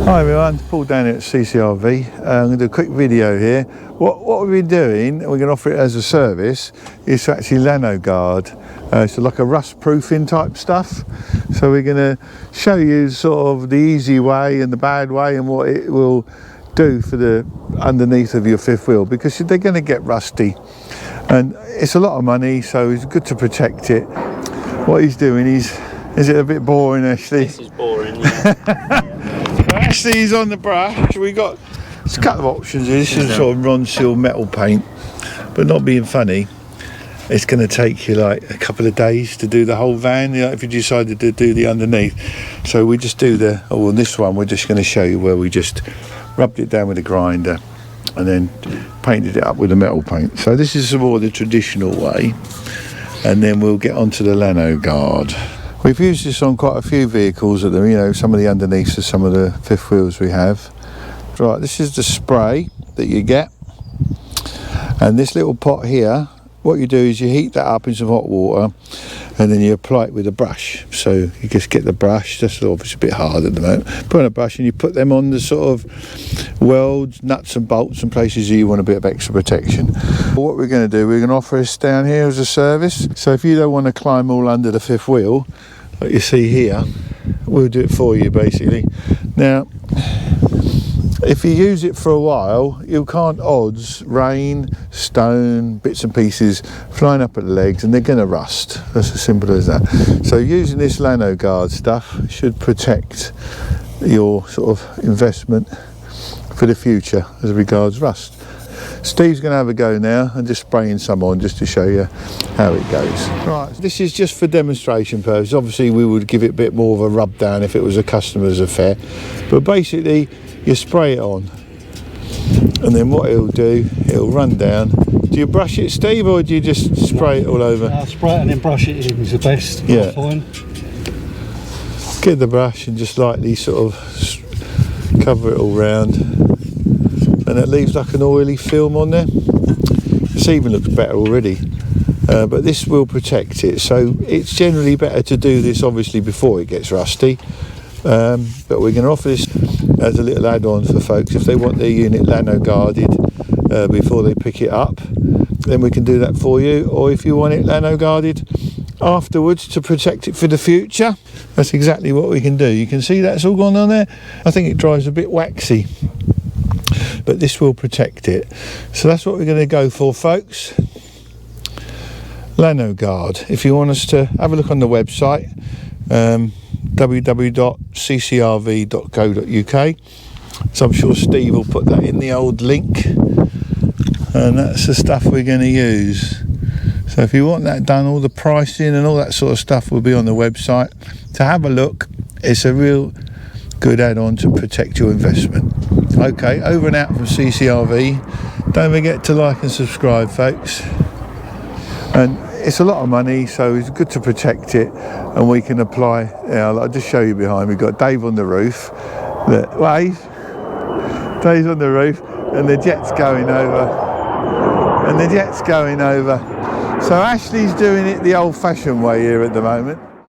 Hi everyone, Paul down here at Ccrv. I'm going to do a quick video here. What we've been doing, and we're going to offer it as a service, is to actually Lanoguard. So like a rust proofing type stuff. So we're going to show you sort of the easy way and the bad way and what it will do for the underneath of your fifth wheel, because they're going to get rusty. And it's a lot of money, so it's good to protect it. What he's doing is it a bit boring, Ashley? This is boring, yeah. Ashley's on the brush. We got a couple of options here. This is sort of Ron-Seal metal paint, but not being funny, it's going to take you like a couple of days to do the whole van, you know, if you decided to do the underneath. So we just do on this one, we're just going to show you where we just rubbed it down with a grinder and then painted it up with a metal paint. So this is more the traditional way, and then we'll get onto the Lanoguard. We've used this on quite a few vehicles at them, you know, some of the underneaths of some of the fifth wheels we have. Right, this is the spray that you get. And this little pot here, what you do is you heat that up in some hot water and then you apply it with a brush. So you just get the brush, that's obviously a bit hard at the moment. Put on a brush and you put them on the sort of welds, nuts and bolts and places you want a bit of extra protection. What we're going to do, we're going to offer this down here as a service. So if you don't want to climb all under the fifth wheel, like you see here, we'll do it for you basically. Now, if you use it for a while, you can't odds rain, stone, bits and pieces flying up at the legs, and they're going to rust. That's as simple as that. So using this Lanoguard stuff should protect your sort of investment for the future as regards rust. Steve's going to have a go now and just spraying some on just to show you how it goes. Right, this is just for demonstration purposes. Obviously we would give it a bit more of a rub down if it was a customer's affair, but basically you spray it on and then what it'll do, it'll run down. Do you brush it, Steve, or do you just spray it all over? I'll spray it and then brush it in is the best. Yeah. Fine. Get the brush and just lightly sort of cover it all round, and it leaves like an oily film on there. This even looks better already, but this will protect it. So it's generally better to do this obviously before it gets rusty, but we're going to offer this as a little add-on for folks if they want their unit Lanoguarded before they pick it up, then we can do that for you. Or if you want it Lanoguarded afterwards to protect it for the future, that's exactly what we can do. You can see that's all gone on there. I think it dries a bit waxy, but this will protect it. So that's what we're going to go for, folks. Lanoguard. If you want us to have a look on the website, www.ccrv.co.uk. so I'm sure Steve will put that in the old link, and that's the stuff we're going to use. So if you want that done, all the pricing and all that sort of stuff will be on the website. To have a look, it's a real good add-on to protect your investment. Okay, over and out from Ccrv. Don't forget to like and subscribe, folks. And it's a lot of money, so it's good to protect it, and we can apply. I'll just show you behind. We've got Dave on the roof. Wave. Dave's on the roof, and the jet's going over. And the jet's going over. So Ashley's doing it the old-fashioned way here at the moment.